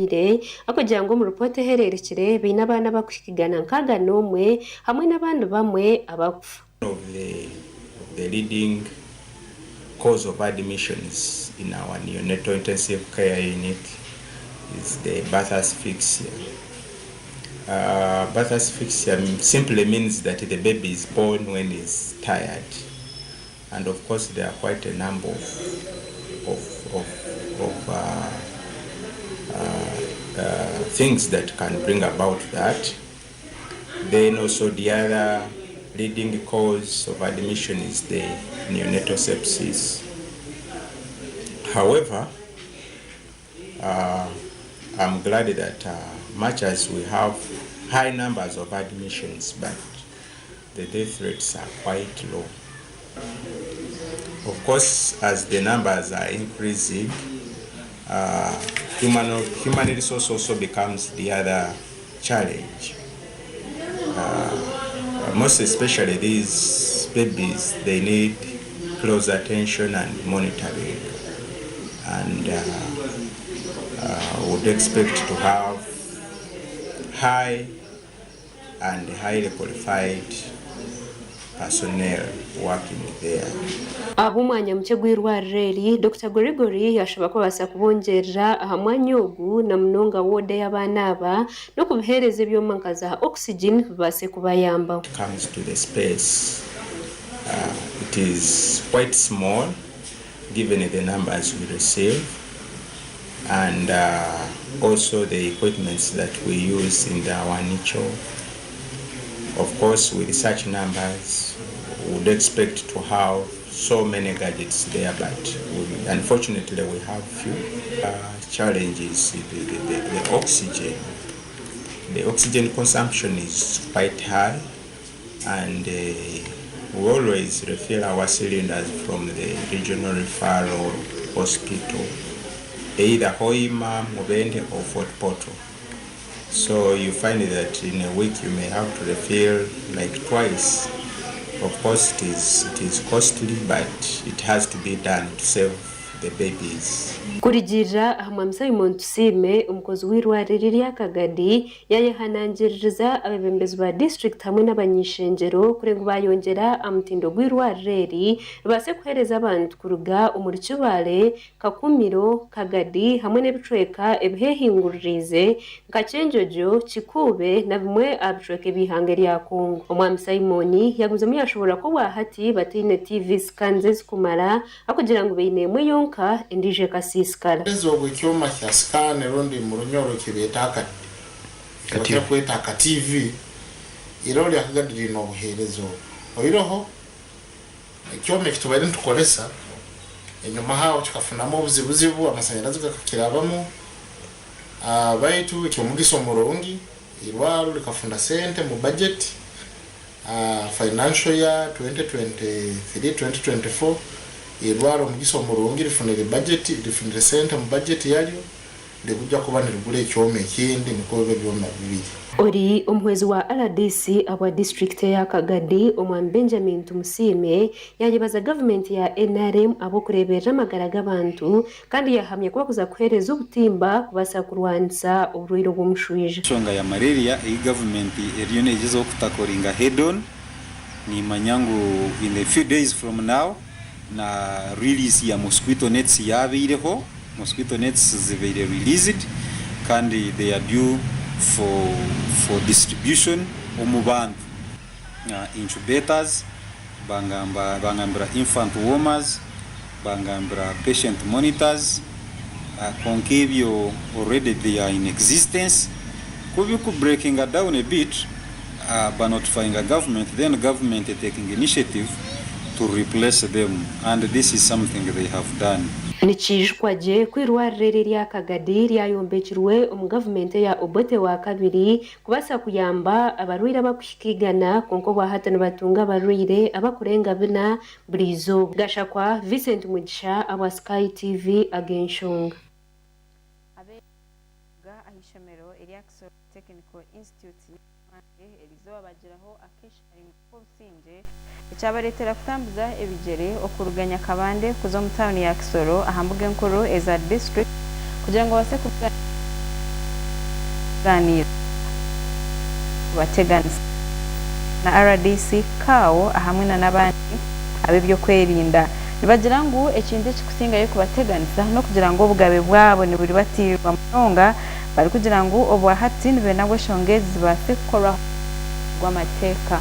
akugira ngo mu rupote hererekere bina abana bakwikigana nkaga nomwe hamwe n'abandi bamwe abapfa. Of the leading cause of admissions in our neonatal intensive care unit is the birth asphyxia. Birth asphyxia simply means that the baby is born when he's tired, and of course there are quite a number of things that can bring about that. Then also the other leading cause of admission is the neonatal sepsis. However, I'm glad that much as we have high numbers of admissions, but the death rates are quite low. Of course, as the numbers are increasing, human resource also becomes the other challenge. Most especially these babies, they need close attention and monitoring, and would expect to have high and highly qualified personnel working there. Abumwanya muke gw'irwarire Dr. Gregory yashaba ko basa kubongerera ahamwanya ogu na munonga wode y'abana aba no kubihereza ebyomankaza oxygen base kubayamba. Comes to the space, it is quite small given the numbers we receive, and also the equipments that we use in our nicho. Of course, with such numbers, we would expect to have so many gadgets there, but unfortunately we have few challenges. The oxygen. The oxygen consumption is quite high, and we always refill our cylinders from the regional referral hospital, either Hoima, Mubende or Fort Portal. So you find that in a week you may have to refill like twice. Of course it is costly, but it has to be done to save the babies. Kurigira ahamwa Simon Tusime umukozi w'irwarire rya Kagadi yayehanangiriza abebembezi ba district hamwe n'abanyishengero kurenga bayongera amutindo gw'irwarire base kuhereza abantu kuruga omuri Kibale, Kakumiro, Kagadi hamwe n'ebicweka ebihehinguririze nka Kyenjojo, Kikube na bimwe abicweka bihange rya Kongo. Omwami Simon yaguze muyashobora ko wahati batine TV scanze kumara akugira ngo beyinemwe yonka indije kasiskala. Ezo bwekyoma kya scan rondi mu runyoro kibetaka kati kwetaka TV iroli akagadiri no buherezo oyiroho ekyoma kitubale ntukolesa enyuma hawo kikafunamo obuzibuzibu amasanyalazi gakakirabamo baitu ekyomugiso mulungi irwalo likafunda sente mu budget financial year 2023-2024 irwalo mugiso mulungi lifunire budget lifunire sente mu budget yalyo ndikujja kuba nirugule ekyoma ekindi nikobe byonna bibiri. Ori omwezi wa RDC abwa district ya Kagadi omwami Benjamin Tumusime yayibaza government ya NRM abo kureberera amagara g'abantu kandi yahamye kuba kuza kuhereza ubutimba kubasa kurwanisa uburiro bw'umushwije. Shonga ya malaria iyi government eriyo nejezo kutakoringa head on ni manyangu in a few days from now na release ya mosquito nets yabireho. Mosquito nets zivere released kandi they are due for distribution omubantu incubators bangambira infant warmers bangambira patient monitors konkebyo already they are in existence kubiku breaking down a bit by notifying a government, then government taking initiative to replace them, and this is something they have done. Nichishwaje kwirwarire rya Kagadi ryayombekirwe omugavumenti ya Obote wa kabiri kubasa kuyamba abarwira bakwikigana konko bahatana batunga abarwire abakurenga bina brizo gashakwa Vincent Mugisha aba Sky TV agenshonga abega ahishomero Eliaxo Technical Institute elizoba bagiraho akishari musinje icyabaretera kutambuza ebigere okuruganya kabande kuzo mutawuni ya Kisoro ahambuge nkuru eza district kugira ngo base kuvuga kuganira bateganisa na RDC kawo hamwe n'abandi abibyo kwerinda nibagira ngo ekindi kikusinga yo kubateganisa no kugira ngo bugabe bwabo ni buri batirwa munonga bari kugira ngo obwahati nibe nabwo shongezi base gukora rw'amateka